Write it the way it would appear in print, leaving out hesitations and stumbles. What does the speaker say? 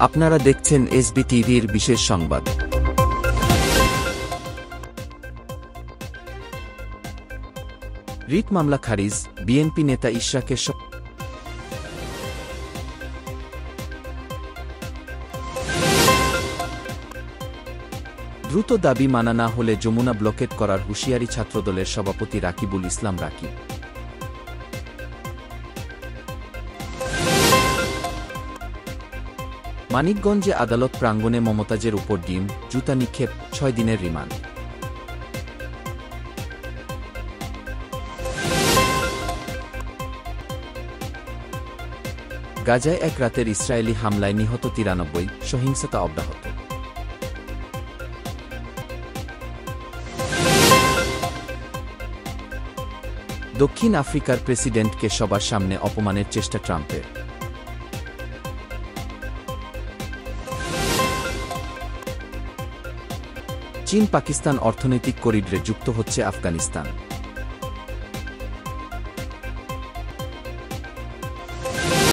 আপনারা দেখছেন এসবি টিভির বিশেষ সংবাদ। রিট মামলা খারিজ, বিএনপি নেতা ইশরাকের দ্রুত দাবি মানা না হলে যমুনা ব্লকেট করার হুঁশিয়ারি ছাত্রদলের সভাপতি রাকিবুল ইসলাম রাকি। মানিকগঞ্জে আদালত প্রাঙ্গণে মমতাজের উপর ডিম, জুতা নিক্ষেপ, 6 দিনের রিমান্ড। গাজায় এক রাতের ইসরায়েলি হামলায় নিহত 93, সহিংসতা অব্যাহত। দক্ষিণ আফ্রিকার প্রেসিডেন্টকে সবার সামনে অপমানের চেষ্টা ট্রাম্পের। চীন পাকিস্তান অর্থনৈতিক করিডরে যুক্ত হচ্ছে আফগানিস্তান।